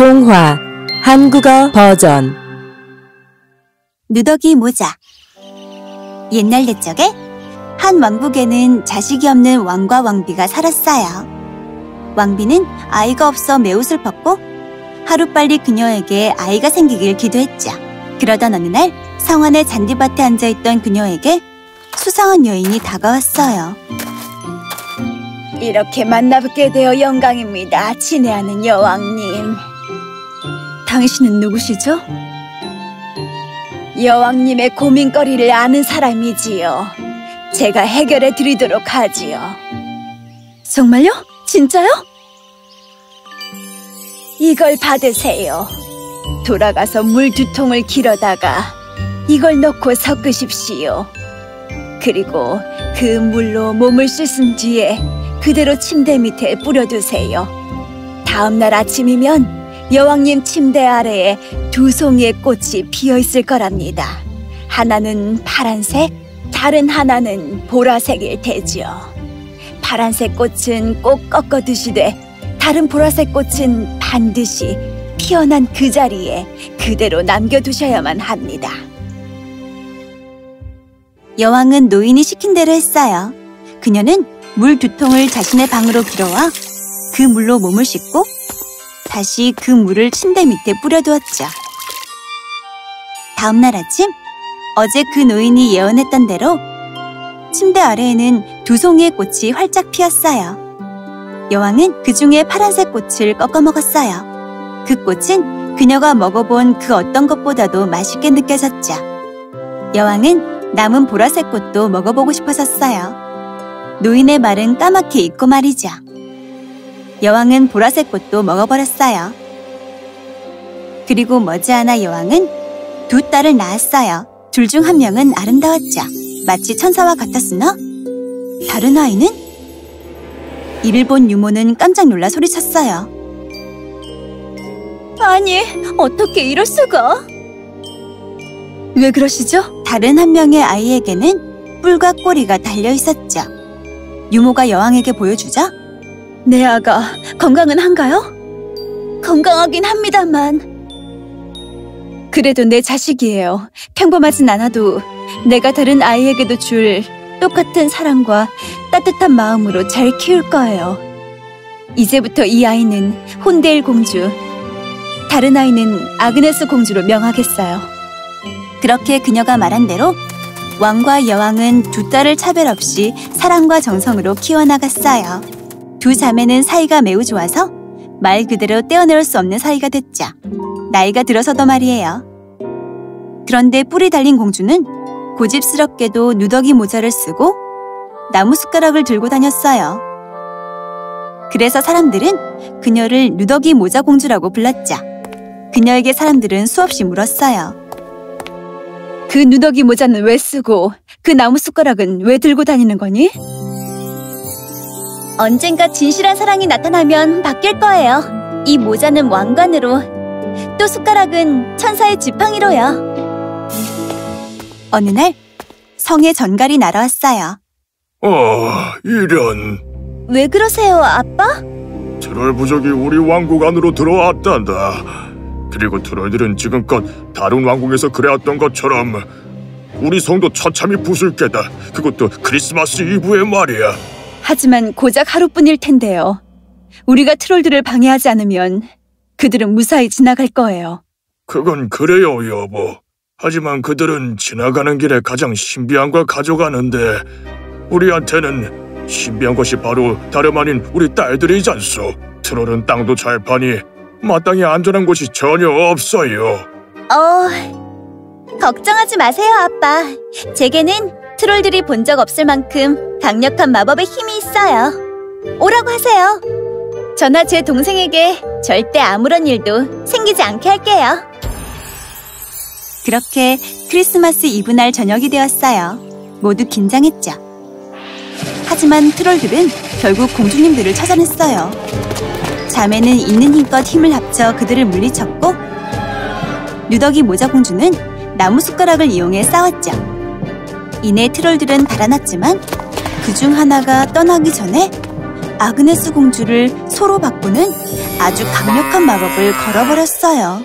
동화 한국어 버전. 누더기 모자. 옛날 옛적에 한 왕국에는 자식이 없는 왕과 왕비가 살았어요. 왕비는 아이가 없어 매우 슬펐고 하루빨리 그녀에게 아이가 생기길 기도했죠. 그러던 어느 날 성 안의 잔디밭에 앉아있던 그녀에게 수상한 여인이 다가왔어요. 이렇게 만나뵙게 되어 영광입니다, 친애하는 여왕님. 당신은 누구시죠? 여왕님의 고민거리를 아는 사람이지요. 제가 해결해 드리도록 하지요. 정말요? 진짜요? 이걸 받으세요. 돌아가서 물 2통을 길어다가 이걸 넣고 섞으십시오. 그리고 그 물로 몸을 씻은 뒤에 그대로 침대 밑에 뿌려두세요. 다음날 아침이면 여왕님 침대 아래에 2송이의 꽃이 피어있을 거랍니다. 하나는 파란색, 다른 하나는 보라색일 테지요. 파란색 꽃은 꼭 꺾어 드시되 다른 보라색 꽃은 반드시 피어난 그 자리에 그대로 남겨두셔야만 합니다. 여왕은 노인이 시킨 대로 했어요. 그녀는 물 2통을 자신의 방으로 길어와 그 물로 몸을 씻고 다시 그 물을 침대 밑에 뿌려두었죠. 다음날 아침, 어제 그 노인이 예언했던 대로 침대 아래에는 2송이의 꽃이 활짝 피었어요. 여왕은 그 중에 파란색 꽃을 꺾어 먹었어요. 그 꽃은 그녀가 먹어본 그 어떤 것보다도 맛있게 느껴졌죠. 여왕은 남은 보라색 꽃도 먹어보고 싶어졌어요. 노인의 말은 까맣게 잊고 말이죠. 여왕은 보라색 꽃도 먹어버렸어요. 그리고 머지않아 여왕은 2 딸을 낳았어요. 둘 중 한 명은 아름다웠죠. 마치 천사와 같았으나 다른 아이는? 이를 본 유모는 깜짝 놀라 소리쳤어요. 아니, 어떻게 이럴 수가? 왜 그러시죠? 다른 한 명의 아이에게는 뿔과 꼬리가 달려있었죠. 유모가 여왕에게 보여주자 내 아가 건강은 한가요? 건강하긴 합니다만 그래도 내 자식이에요. 평범하진 않아도 내가 다른 아이에게도 줄 똑같은 사랑과 따뜻한 마음으로 잘 키울 거예요. 이제부터 이 아이는 혼데일 공주, 다른 아이는 아그네스 공주로 명하겠어요. 그렇게 그녀가 말한 대로 왕과 여왕은 2 딸을 차별 없이 사랑과 정성으로 키워나갔어요. 2 자매는 사이가 매우 좋아서 말 그대로 떼어내올 수 없는 사이가 됐죠. 나이가 들어서도 말이에요. 그런데 뿔이 달린 공주는 고집스럽게도 누더기 모자를 쓰고 나무 숟가락을 들고 다녔어요. 그래서 사람들은 그녀를 누더기 모자 공주라고 불렀죠. 그녀에게 사람들은 수없이 물었어요. 그 누더기 모자는 왜 쓰고 그 나무 숟가락은 왜 들고 다니는 거니? 언젠가 진실한 사랑이 나타나면 바뀔 거예요. 이 모자는 왕관으로, 또 숟가락은 천사의 지팡이로요. 어느 날 성에 전갈이 날아왔어요. 이런. 왜 그러세요, 아빠? 트롤 부족이 우리 왕국 안으로 들어왔단다. 그리고 트롤들은 지금껏 다른 왕국에서 그래왔던 것처럼 우리 성도 처참히 부술 게다. 그것도 크리스마스 이브에 말이야. 하지만 고작 하루뿐일 텐데요. 우리가 트롤들을 방해하지 않으면 그들은 무사히 지나갈 거예요. 그건 그래요, 여보. 하지만 그들은 지나가는 길에 가장 신비한 걸 가져가는데 우리한테는 신비한 것이 바로 다름 아닌 우리 딸들이잖소. 트롤은 땅도 잘 파니 마땅히 안전한 곳이 전혀 없어요. 걱정하지 마세요, 아빠. 제게는 트롤들이 본 적 없을 만큼 강력한 마법의 힘이 있어요. 오라고 하세요. 저나 제 동생에게 절대 아무런 일도 생기지 않게 할게요. 그렇게 크리스마스 이브날 저녁이 되었어요. 모두 긴장했죠. 하지만 트롤들은 결국 공주님들을 찾아냈어요. 자매는 있는 힘껏 힘을 합쳐 그들을 물리쳤고 누더기 모자 공주는 나무 숟가락을 이용해 싸웠죠. 이내 트롤들은 달아났지만 그중 하나가 떠나기 전에 아그네스 공주를 소로 바꾸는 아주 강력한 마법을 걸어버렸어요.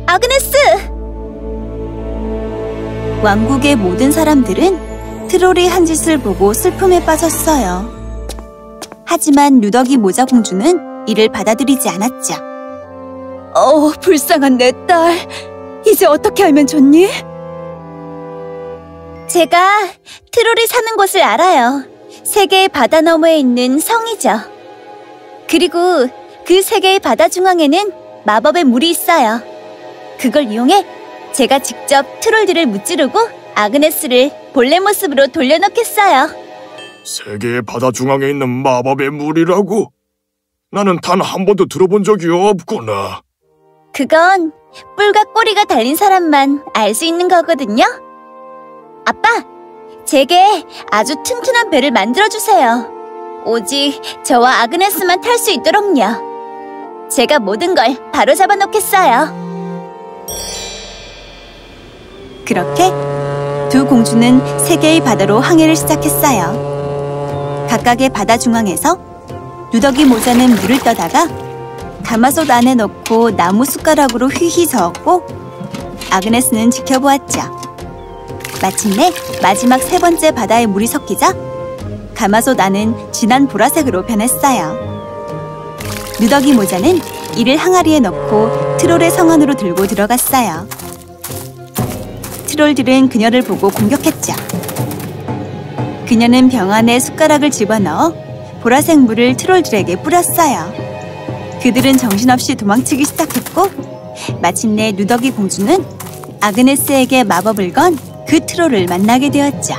아그네스! 왕국의 모든 사람들은 트롤이 한 짓을 보고 슬픔에 빠졌어요. 하지만 누더기 모자 공주는 이를 받아들이지 않았죠. 불쌍한 내 딸. 이제 어떻게 하면 좋니? 제가 트롤이 사는 곳을 알아요. 세계의 바다 너머에 있는 성이죠. 그리고 그 세계의 바다 중앙에는 마법의 물이 있어요. 그걸 이용해 제가 직접 트롤들을 무찌르고 아그네스를 본래 모습으로 돌려놓겠어요. 세계의 바다 중앙에 있는 마법의 물이라고? 나는 단 한 번도 들어본 적이 없구나. 그건 뿔과 꼬리가 달린 사람만 알 수 있는 거거든요. 아빠, 제게 아주 튼튼한 배를 만들어주세요. 오직 저와 아그네스만 탈 수 있도록요. 제가 모든 걸 바로 잡아놓겠어요. 그렇게 두 공주는 세계의 바다로 항해를 시작했어요. 각각의 바다 중앙에서 누더기 모자는 물을 떠다가 가마솥 안에 넣고 나무 숟가락으로 휘휘 저었고 아그네스는 지켜보았죠. 마침내 마지막 세 번째 바다에 물이 섞이자 가마솥 안은 진한 보라색으로 변했어요. 누더기 모자는 이를 항아리에 넣고 트롤의 성 안으로 들고 들어갔어요. 트롤들은 그녀를 보고 공격했죠. 그녀는 병 안에 숟가락을 집어넣어 보라색 물을 트롤들에게 뿌렸어요. 그들은 정신없이 도망치기 시작했고 마침내 누더기 공주는 아그네스에게 마법을 건 그 트롤을 만나게 되었죠.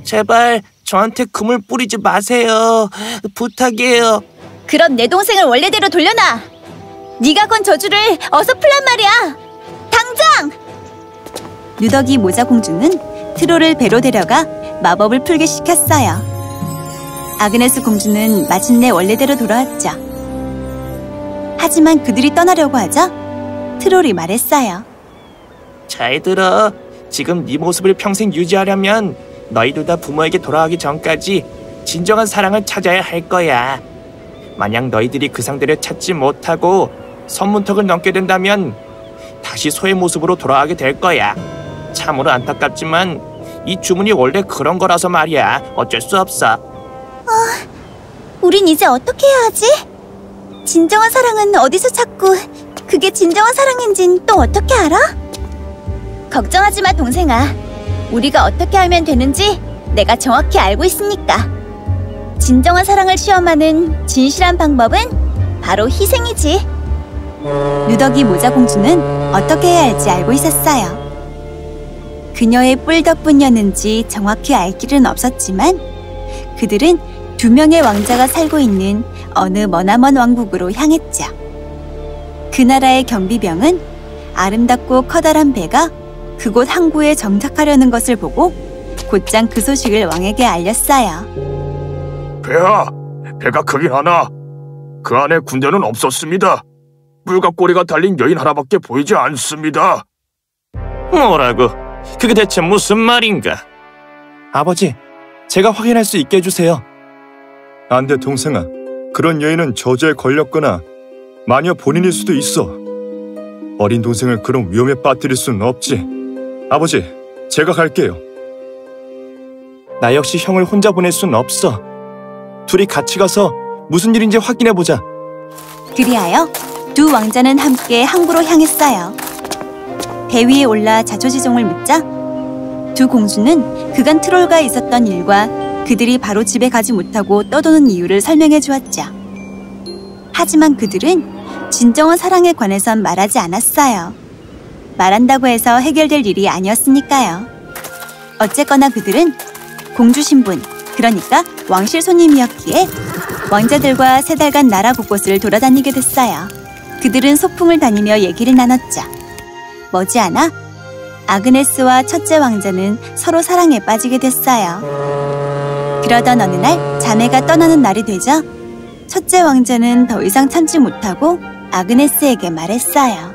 제발 저한테 그물 뿌리지 마세요. 부탁이에요. 그럼 내 동생을 원래대로 돌려놔. 네가 건 저주를 어서 풀란 말이야. 당장! 누더기 모자 공주는 트롤을 배로 데려가 마법을 풀게 시켰어요. 아그네스 공주는 마침내 원래대로 돌아왔죠. 하지만 그들이 떠나려고 하자 트롤이 말했어요. 잘 들어. 지금 네 모습을 평생 유지하려면 너희들 다 부모에게 돌아가기 전까지 진정한 사랑을 찾아야 할 거야. 만약 너희들이 그 상대를 찾지 못하고 선문턱을 넘게 된다면 다시 소의 모습으로 돌아가게 될 거야. 참으로 안타깝지만 이 주문이 원래 그런 거라서 말이야. 어쩔 수 없어. 우린 이제 어떻게 해야 하지? 진정한 사랑은 어디서 찾고 그게 진정한 사랑인진 또 어떻게 알아? 걱정하지 마, 동생아. 우리가 어떻게 하면 되는지 내가 정확히 알고 있으니까. 진정한 사랑을 시험하는 진실한 방법은 바로 희생이지. 누더기 모자 공주는 어떻게 해야 할지 알고 있었어요. 그녀의 뿔 덕분이었는지 정확히 알 길은 없었지만 그들은 2명의 왕자가 살고 있는 어느 머나먼 왕국으로 향했죠. 그 나라의 경비병은 아름답고 커다란 배가 그곳 항구에 정착하려는 것을 보고 곧장 그 소식을 왕에게 알렸어요. 배가 크긴 하나 그 안에 군대는 없었습니다. 뿔과 꼬리가 달린 여인 하나밖에 보이지 않습니다. 뭐라고? 그게 대체 무슨 말인가? 아버지, 제가 확인할 수 있게 해주세요. 안 돼, 동생아. 그런 여인은 저주에 걸렸거나 마녀 본인일 수도 있어. 어린 동생을 그런 위험에 빠뜨릴 수는 없지. 아버지, 제가 갈게요. 나 역시 형을 혼자 보낼 순 없어. 둘이 같이 가서 무슨 일인지 확인해보자. 그리하여 두 왕자는 함께 항구로 향했어요. 배 위에 올라 자초지종을 묻자 두 공주는 그간 트롤과 있었던 일과 그들이 바로 집에 가지 못하고 떠도는 이유를 설명해 주었죠. 하지만 그들은 진정한 사랑에 관해선 말하지 않았어요. 말한다고 해서 해결될 일이 아니었으니까요. 어쨌거나 그들은 공주 신분, 그러니까 왕실 손님이었기에 왕자들과 3달간 나라 곳곳을 돌아다니게 됐어요. 그들은 소풍을 다니며 얘기를 나눴죠. 머지않아 아그네스와 첫째 왕자는 서로 사랑에 빠지게 됐어요. 그러던 어느 날 자매가 떠나는 날이 되자 첫째 왕자는 더 이상 참지 못하고 아그네스에게 말했어요.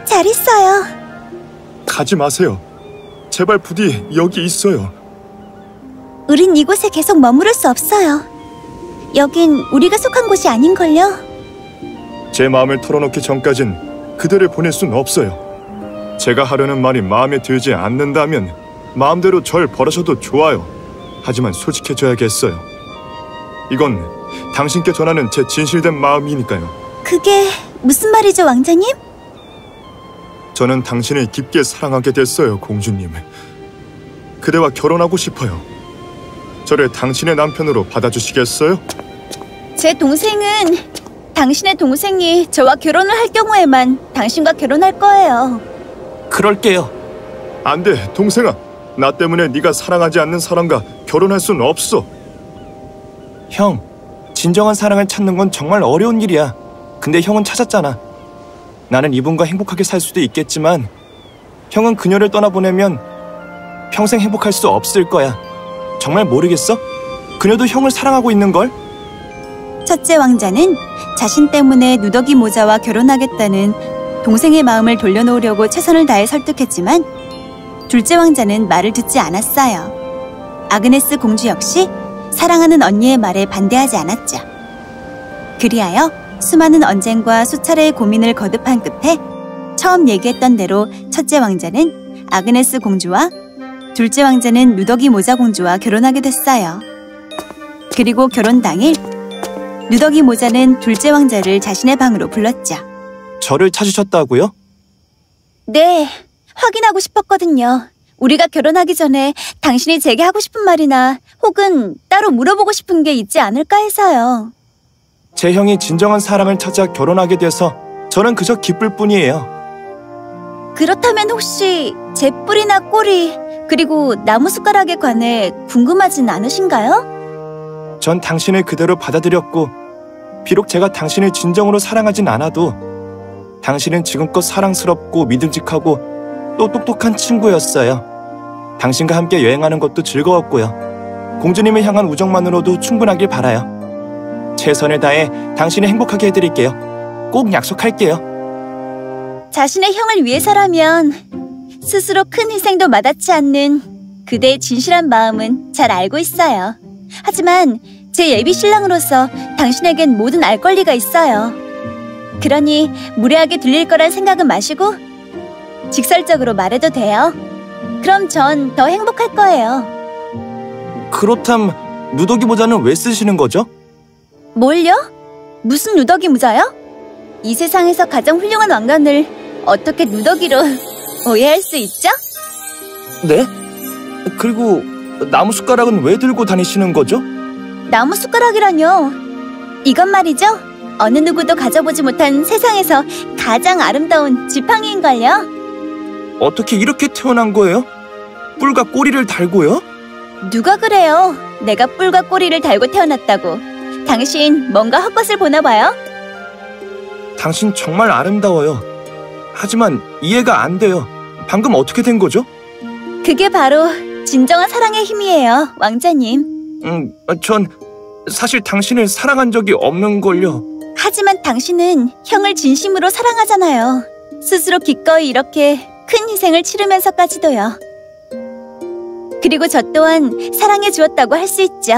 잘 있어요. 가지 마세요. 제발 부디 여기 있어요. 우린 이곳에 계속 머무를 수 없어요. 여긴 우리가 속한 곳이 아닌걸요? 제 마음을 털어놓기 전까진 그대를 보낼 순 없어요. 제가 하려는 말이 마음에 들지 않는다면 마음대로 절 버리셔도 좋아요. 하지만 솔직해져야겠어요. 이건 당신께 전하는 제 진실된 마음이니까요. 그게 무슨 말이죠, 왕자님? 저는 당신을 깊게 사랑하게 됐어요, 공주님. 그대와 결혼하고 싶어요. 저를 당신의 남편으로 받아주시겠어요? 제 동생은 당신의 동생이 저와 결혼을 할 경우에만 당신과 결혼할 거예요. 그럴게요. 안 돼, 동생아. 나 때문에 네가 사랑하지 않는 사람과 결혼할 순 없어. 형, 진정한 사랑을 찾는 건 정말 어려운 일이야. 근데 형은 찾았잖아. 나는 이분과 행복하게 살 수도 있겠지만 형은 그녀를 떠나보내면 평생 행복할 수 없을 거야. 정말 모르겠어? 그녀도 형을 사랑하고 있는걸? 첫째 왕자는 자신 때문에 누더기 모자와 결혼하겠다는 동생의 마음을 돌려놓으려고 최선을 다해 설득했지만 둘째 왕자는 말을 듣지 않았어요. 아그네스 공주 역시 사랑하는 언니의 말에 반대하지 않았죠. 그리하여 수많은 언쟁과 수차례의 고민을 거듭한 끝에 처음 얘기했던 대로 첫째 왕자는 아그네스 공주와 둘째 왕자는 누더기 모자 공주와 결혼하게 됐어요. 그리고 결혼 당일 누더기 모자는 둘째 왕자를 자신의 방으로 불렀죠. 저를 찾으셨다고요? 네, 확인하고 싶었거든요. 우리가 결혼하기 전에 당신이 제게 하고 싶은 말이나 혹은 따로 물어보고 싶은 게 있지 않을까 해서요. 제 형이 진정한 사랑을 찾아 결혼하게 돼서 저는 그저 기쁠 뿐이에요. 그렇다면 혹시 제 뿔이나 꼬리 그리고 나무숟가락에 관해 궁금하진 않으신가요? 전 당신을 그대로 받아들였고 비록 제가 당신을 진정으로 사랑하진 않아도 당신은 지금껏 사랑스럽고 믿음직하고 또 똑똑한 친구였어요. 당신과 함께 여행하는 것도 즐거웠고요. 공주님을 향한 우정만으로도 충분하길 바라요. 최선을 다해 당신을 행복하게 해드릴게요. 꼭 약속할게요. 자신의 형을 위해서라면 스스로 큰 희생도 마다치 않는 그대의 진실한 마음은 잘 알고 있어요. 하지만 제 예비 신랑으로서 당신에겐 뭐든 알 권리가 있어요. 그러니 무례하게 들릴 거란 생각은 마시고 직설적으로 말해도 돼요. 그럼 전 더 행복할 거예요. 그렇담 누더기 모자는 왜 쓰시는 거죠? 뭘요? 무슨 누더기 모자요? 이 세상에서 가장 훌륭한 왕관을 어떻게 누더기로 오해할 수 있죠? 네? 그리고 나무숟가락은 왜 들고 다니시는 거죠? 나무숟가락이라뇨. 이건 말이죠. 어느 누구도 가져보지 못한 세상에서 가장 아름다운 지팡이인걸요. 어떻게 이렇게 태어난 거예요? 뿔과 꼬리를 달고요? 누가 그래요? 내가 뿔과 꼬리를 달고 태어났다고. 당신 뭔가 헛것을 보나 봐요? 당신 정말 아름다워요. 하지만 이해가 안 돼요. 방금 어떻게 된 거죠? 그게 바로 진정한 사랑의 힘이에요, 왕자님. 전 사실 당신을 사랑한 적이 없는걸요. 하지만 당신은 형을 진심으로 사랑하잖아요. 스스로 기꺼이 이렇게 큰 희생을 치르면서까지도요. 그리고 저 또한 사랑해 주었다고 할 수 있죠.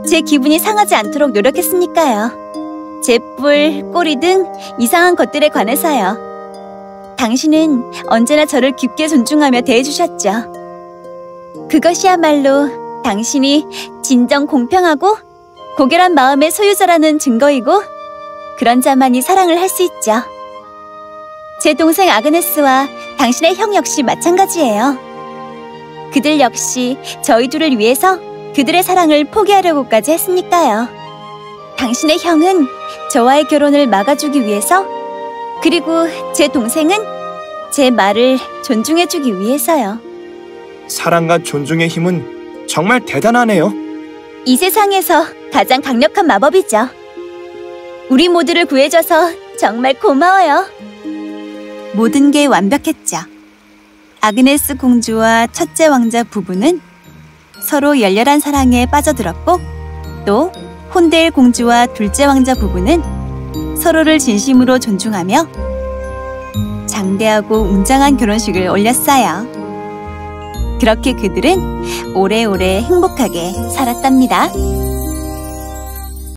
제 기분이 상하지 않도록 노력했으니까요. 제 뿔, 꼬리 등 이상한 것들에 관해서요. 당신은 언제나 저를 깊게 존중하며 대해주셨죠. 그것이야말로 당신이 진정 공평하고 고결한 마음의 소유자라는 증거이고 그런 자만이 사랑을 할 수 있죠. 제 동생 아그네스와 당신의 형 역시 마찬가지예요. 그들 역시 저희 둘을 위해서 그들의 사랑을 포기하려고까지 했으니까요. 당신의 형은 저와의 결혼을 막아주기 위해서, 그리고 제 동생은 제 말을 존중해주기 위해서요. 사랑과 존중의 힘은 정말 대단하네요. 이 세상에서 가장 강력한 마법이죠. 우리 모두를 구해줘서 정말 고마워요. 모든 게 완벽했죠. 아그네스 공주와 첫째 왕자 부부는 서로 열렬한 사랑에 빠져들었고, 또 혼데일 공주와 둘째 왕자 부부는 서로를 진심으로 존중하며 장대하고 웅장한 결혼식을 올렸어요. 그렇게 그들은 오래오래 행복하게 살았답니다.